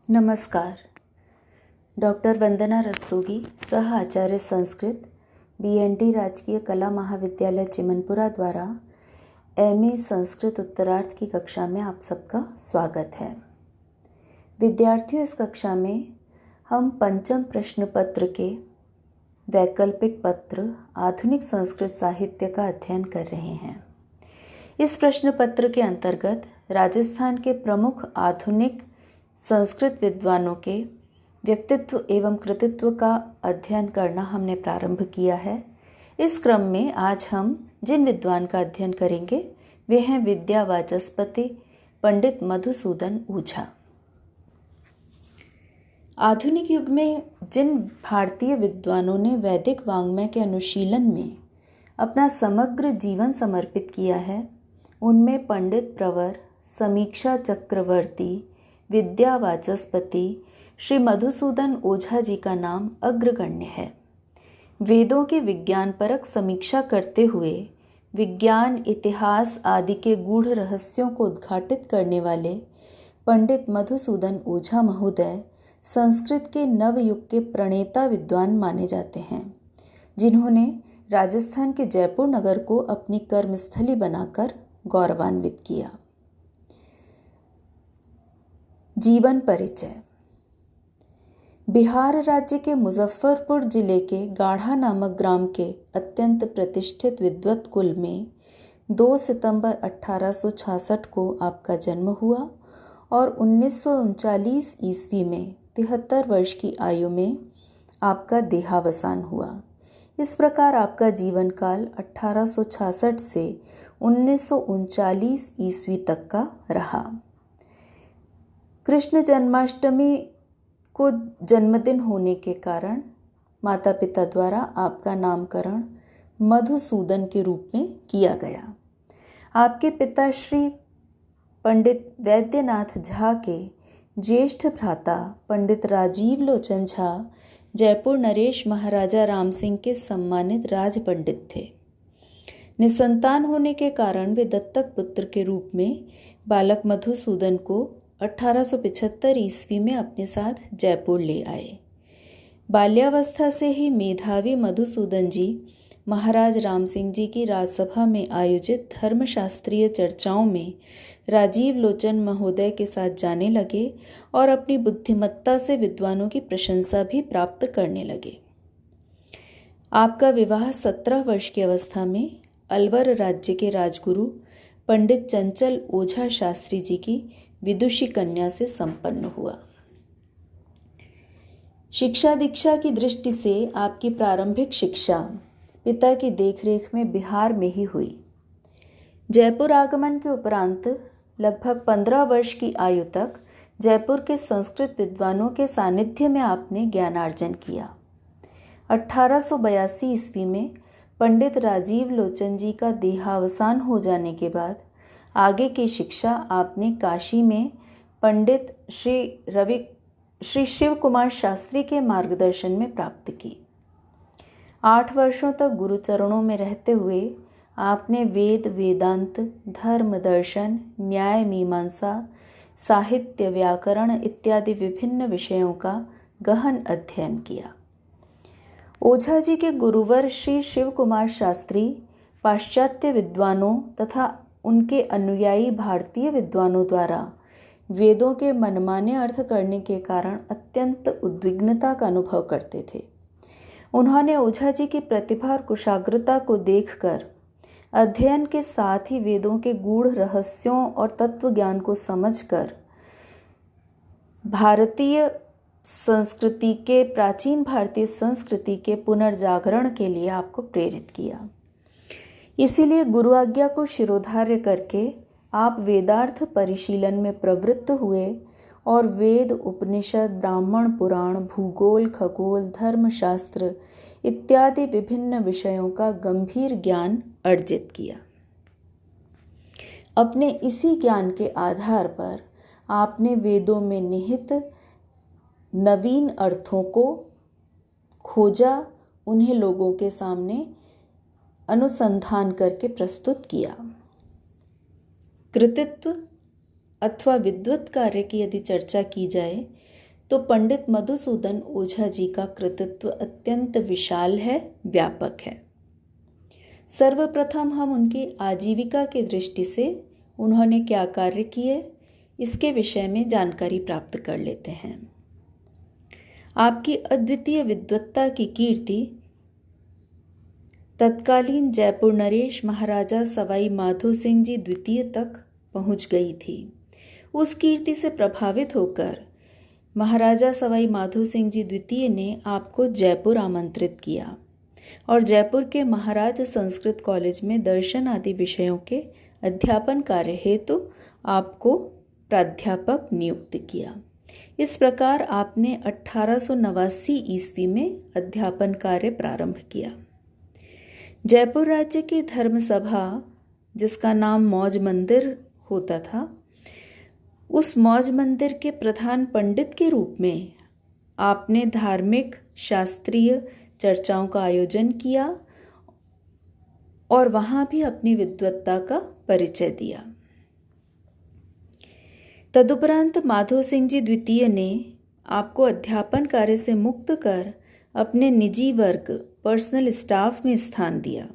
नमस्कार। डॉक्टर वंदना रस्तोगी, सह आचार्य संस्कृत, BND राजकीय कला महाविद्यालय चिमनपुरा द्वारा MA संस्कृत उत्तरार्ध की कक्षा में आप सबका स्वागत है। विद्यार्थियों, इस कक्षा में हम पंचम प्रश्न पत्र के वैकल्पिक पत्र आधुनिक संस्कृत साहित्य का अध्ययन कर रहे हैं। इस प्रश्न पत्र के अंतर्गत राजस्थान के प्रमुख आधुनिक संस्कृत विद्वानों के व्यक्तित्व एवं कृतित्व का अध्ययन करना हमने प्रारंभ किया है। इस क्रम में आज हम जिन विद्वान का अध्ययन करेंगे वे हैं विद्या वाचस्पति पंडित मधुसूदन ओझा। आधुनिक युग में जिन भारतीय विद्वानों ने वैदिक वाङ्मय के अनुशीलन में अपना समग्र जीवन समर्पित किया है, उनमें पंडित प्रवर, समीक्षा चक्रवर्ती, विद्या वाचस्पति श्री मधुसूदन ओझा जी का नाम अग्रगण्य है। वेदों की विज्ञानपरक समीक्षा करते हुए विज्ञान, इतिहास आदि के गूढ़ रहस्यों को उद्घाटित करने वाले पंडित मधुसूदन ओझा महोदय संस्कृत के नव युग के प्रणेता विद्वान माने जाते हैं, जिन्होंने राजस्थान के जयपुर नगर को अपनी कर्मस्थली बनाकर गौरवान्वित किया। जीवन परिचय। बिहार राज्य के मुजफ्फरपुर जिले के गाढ़ा नामक ग्राम के अत्यंत प्रतिष्ठित विद्वत कुल में 2 सितंबर 1866 को आपका जन्म हुआ और 1939 ईस्वी में 73 वर्ष की आयु में आपका देहावसान हुआ। इस प्रकार आपका जीवन काल 1866 से 1939 ईस्वी तक का रहा। कृष्ण जन्माष्टमी को जन्मदिन होने के कारण माता पिता द्वारा आपका नामकरण मधुसूदन के रूप में किया गया। आपके पिता श्री पंडित वैद्यनाथ झा के ज्येष्ठ भ्राता पंडित राजीव लोचन झा जयपुर नरेश महाराजा राम सिंह के सम्मानित राज पंडित थे। निसंतान होने के कारण वे दत्तक पुत्र के रूप में बालक मधुसूदन को 1875 ईस्वी में अपने साथ जयपुर ले आए। बाल्यावस्था से ही मेधावी मधुसूदन जी महाराज राम सिंह जी की राजसभा में आयोजित धर्मशास्त्रीय चर्चाओं में राजीव लोचन महोदय के साथ जाने लगे और अपनी बुद्धिमत्ता से विद्वानों की प्रशंसा भी प्राप्त करने लगे। आपका विवाह 17 वर्ष की अवस्था में अलवर राज्य के राजगुरु पंडित चंचल ओझा शास्त्री जी की विदुषी कन्या से संपन्न हुआ। शिक्षा दीक्षा की दृष्टि से आपकी प्रारंभिक शिक्षा पिता की देखरेख में बिहार में ही हुई। जयपुर आगमन के उपरांत लगभग 15 वर्ष की आयु तक जयपुर के संस्कृत विद्वानों के सानिध्य में आपने ज्ञानार्जन किया। 1882 ईस्वी में पंडित राजीव लोचन जी का देहावसान हो जाने के बाद आगे की शिक्षा आपने काशी में पंडित श्री शिव कुमार शास्त्री के मार्गदर्शन में प्राप्त की। 8 वर्षों तक गुरुचरणों में रहते हुए आपने वेद, वेदांत, धर्म, दर्शन, न्याय, मीमांसा, साहित्य, व्याकरण इत्यादि विभिन्न विषयों का गहन अध्ययन किया। ओझा जी के गुरुवर श्री शिव कुमार शास्त्री पाश्चात्य विद्वानों तथा उनके अनुयायी भारतीय विद्वानों द्वारा वेदों के मनमाने अर्थ करने के कारण अत्यंत उद्विग्नता का अनुभव करते थे। उन्होंने ओझा जी की प्रतिभा और कुशाग्रता को देखकर अध्ययन के साथ ही वेदों के गूढ़ रहस्यों और तत्व ज्ञान को समझकर प्राचीन भारतीय संस्कृति के पुनर्जागरण के लिए आपको प्रेरित किया। इसीलिए गुरु आज्ञा को शिरोधार्य करके आप वेदार्थ परिशीलन में प्रवृत्त हुए और वेद, उपनिषद, ब्राह्मण पुराण, भूगोल, खगोल, धर्मशास्त्र इत्यादि विभिन्न विषयों का गंभीर ज्ञान अर्जित किया। अपने इसी ज्ञान के आधार पर आपने वेदों में निहित नवीन अर्थों को खोजा, उन्हें लोगों के सामने अनुसंधान करके प्रस्तुत किया। कृतित्व अथवा विद्वत कार्य की यदि चर्चा की जाए तो पंडित मधुसूदन ओझा जी का कृतित्व अत्यंत विशाल है, व्यापक है। सर्वप्रथम हम उनकी आजीविका की दृष्टि से उन्होंने क्या कार्य किए, इसके विषय में जानकारी प्राप्त कर लेते हैं। आपकी अद्वितीय विद्वत्ता की कीर्ति तत्कालीन जयपुर नरेश महाराजा सवाई माधो सिंह जी द्वितीय तक पहुंच गई थी। उस कीर्ति से प्रभावित होकर महाराजा सवाई माधो सिंह जी द्वितीय ने आपको जयपुर आमंत्रित किया और जयपुर के महाराज संस्कृत कॉलेज में दर्शन आदि विषयों के अध्यापन कार्य हेतु आपको प्राध्यापक नियुक्त किया। इस प्रकार आपने 1889 ईस्वी में अध्यापन कार्य प्रारंभ किया। जयपुर राज्य की धर्म सभा, जिसका नाम मौज मंदिर होता था, उस मौज मंदिर के प्रधान पंडित के रूप में आपने धार्मिक शास्त्रीय चर्चाओं का आयोजन किया और वहाँ भी अपनी विद्वत्ता का परिचय दिया। तदुपरांत माधो सिंह जी द्वितीय ने आपको अध्यापन कार्य से मुक्त कर अपने निजी वर्ग पर्सनल स्टाफ में स्थान दिया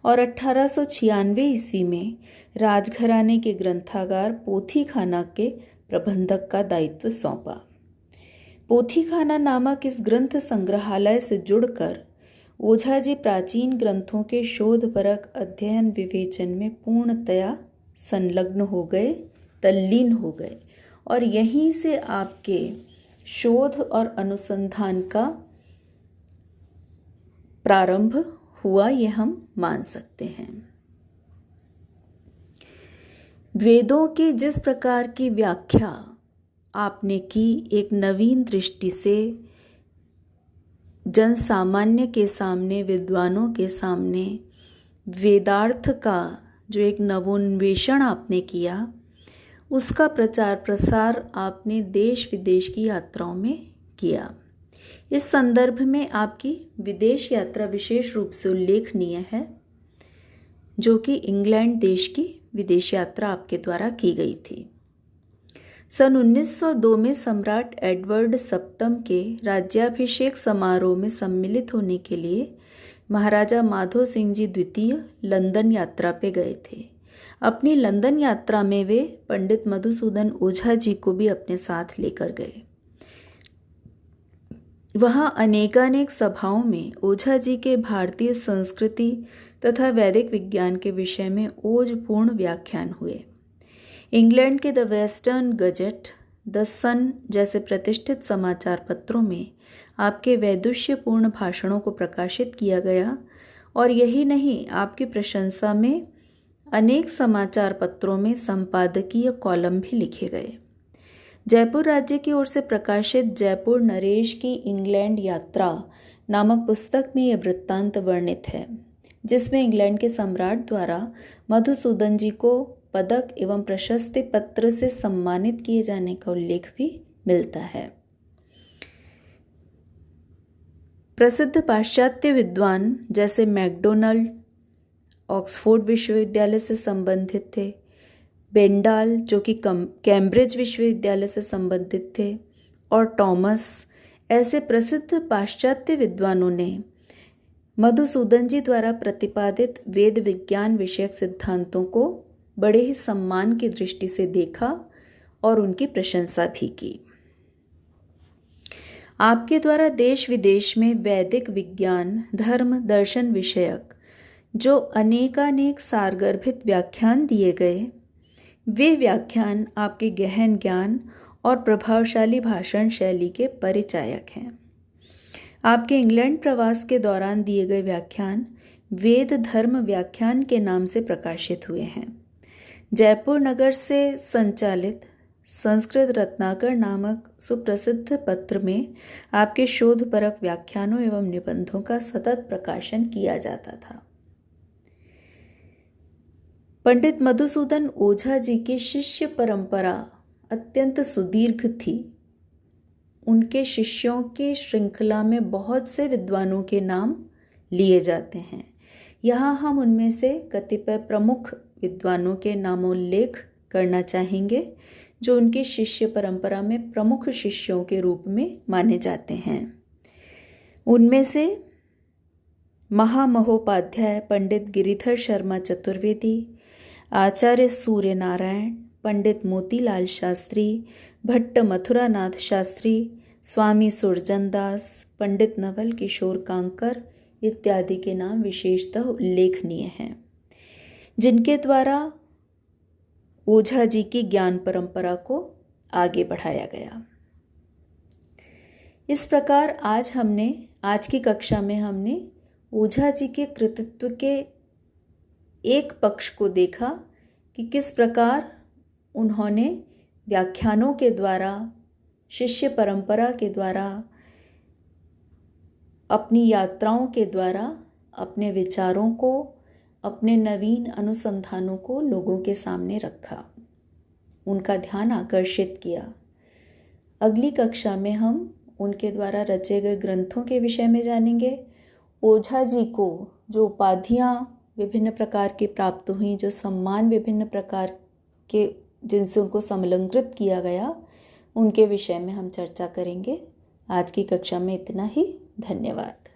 और 1896 ईस्वी में राजघराने के ग्रंथागार पोथीखाना के प्रबंधक का दायित्व सौंपा। पोथीखाना नामक इस ग्रंथ संग्रहालय से जुड़कर ओझा जी प्राचीन ग्रंथों के शोधपरक अध्ययन विवेचन में पूर्णतया संलग्न हो गए, तल्लीन हो गए और यहीं से आपके शोध और अनुसंधान का प्रारंभ हुआ, यह हम मान सकते हैं। वेदों की जिस प्रकार की व्याख्या आपने की, एक नवीन दृष्टि से जन सामान्य के सामने, विद्वानों के सामने वेदार्थ का जो एक नवोन्वेषण आपने किया, उसका प्रचार प्रसार आपने देश विदेश की यात्राओं में किया। इस संदर्भ में आपकी विदेश यात्रा विशेष रूप से उल्लेखनीय है, जो कि इंग्लैंड देश की विदेश यात्रा आपके द्वारा की गई थी। सन 1902 में सम्राट एडवर्ड सप्तम के राज्याभिषेक समारोह में सम्मिलित होने के लिए महाराजा माधो सिंह जी द्वितीय लंदन यात्रा पे गए थे। अपनी लंदन यात्रा में वे पंडित मधुसूदन ओझा जी को भी अपने साथ लेकर गए। वहाँ अनेकानेक सभाओं में ओझा जी के भारतीय संस्कृति तथा वैदिक विज्ञान के विषय में ओजपूर्ण व्याख्यान हुए। इंग्लैंड के द वेस्टर्न गजेट, द सन जैसे प्रतिष्ठित समाचार पत्रों में आपके वैदुष्यपूर्ण भाषणों को प्रकाशित किया गया और यही नहीं, आपकी प्रशंसा में अनेक समाचार पत्रों में संपादकीय कॉलम भी लिखे गए। जयपुर राज्य की ओर से प्रकाशित जयपुर नरेश की इंग्लैंड यात्रा नामक पुस्तक में यह वृत्तांत वर्णित है, जिसमें इंग्लैंड के सम्राट द्वारा मधुसूदन जी को पदक एवं प्रशस्ति पत्र से सम्मानित किए जाने का उल्लेख भी मिलता है। प्रसिद्ध पाश्चात्य विद्वान जैसे मैकडोनल्ड ऑक्सफोर्ड विश्वविद्यालय से संबंधित थे, बेंडाल जो कि कैम्ब्रिज विश्वविद्यालय से संबंधित थे और टॉमस, ऐसे प्रसिद्ध पाश्चात्य विद्वानों ने मधुसूदन जी द्वारा प्रतिपादित वेद विज्ञान विषयक सिद्धांतों को बड़े ही सम्मान की दृष्टि से देखा और उनकी प्रशंसा भी की। आपके द्वारा देश विदेश में वैदिक विज्ञान, धर्म, दर्शन विषयक जो अनेकानेक सारगर्भित व्याख्यान दिए गए, वे व्याख्यान आपके गहन ज्ञान और प्रभावशाली भाषण शैली के परिचायक हैं। आपके इंग्लैंड प्रवास के दौरान दिए गए व्याख्यान वेद धर्म व्याख्यान के नाम से प्रकाशित हुए हैं। जयपुर नगर से संचालित संस्कृत रत्नाकर नामक सुप्रसिद्ध पत्र में आपके शोधपरक व्याख्यानों एवं निबंधों का सतत प्रकाशन किया जाता था। पंडित मधुसूदन ओझा जी की शिष्य परंपरा अत्यंत सुदीर्घ थी। उनके शिष्यों की श्रृंखला में बहुत से विद्वानों के नाम लिए जाते हैं। यहाँ हम उनमें से कतिपय प्रमुख विद्वानों के नामोल्लेख करना चाहेंगे, जो उनकी शिष्य परंपरा में प्रमुख शिष्यों के रूप में माने जाते हैं। उनमें से महामहोपाध्याय पंडित गिरिधर शर्मा चतुर्वेदी, आचार्य सूर्य नारायण, पंडित मोतीलाल शास्त्री, भट्ट मथुरानाथ शास्त्री, स्वामी सुरजन दास, पंडित नवल किशोर कांकर इत्यादि के नाम विशेषतः उल्लेखनीय हैं, जिनके द्वारा ओझा जी की ज्ञान परंपरा को आगे बढ़ाया गया। इस प्रकार आज की कक्षा में हमने ओझा जी के कृतित्व के एक पक्ष को देखा कि किस प्रकार उन्होंने व्याख्यानों के द्वारा, शिष्य परंपरा के द्वारा, अपनी यात्राओं के द्वारा अपने विचारों को, अपने नवीन अनुसंधानों को लोगों के सामने रखा, उनका ध्यान आकर्षित किया। अगली कक्षा में हम उनके द्वारा रचे गए ग्रंथों के विषय में जानेंगे। ओझा जी को जो उपाधियाँ विभिन्न प्रकार की प्राप्त हुई, जो सम्मान विभिन्न प्रकार के जिनसे उनको समलंकृत किया गया, उनके विषय में हम चर्चा करेंगे। आज की कक्षा में इतना ही। धन्यवाद।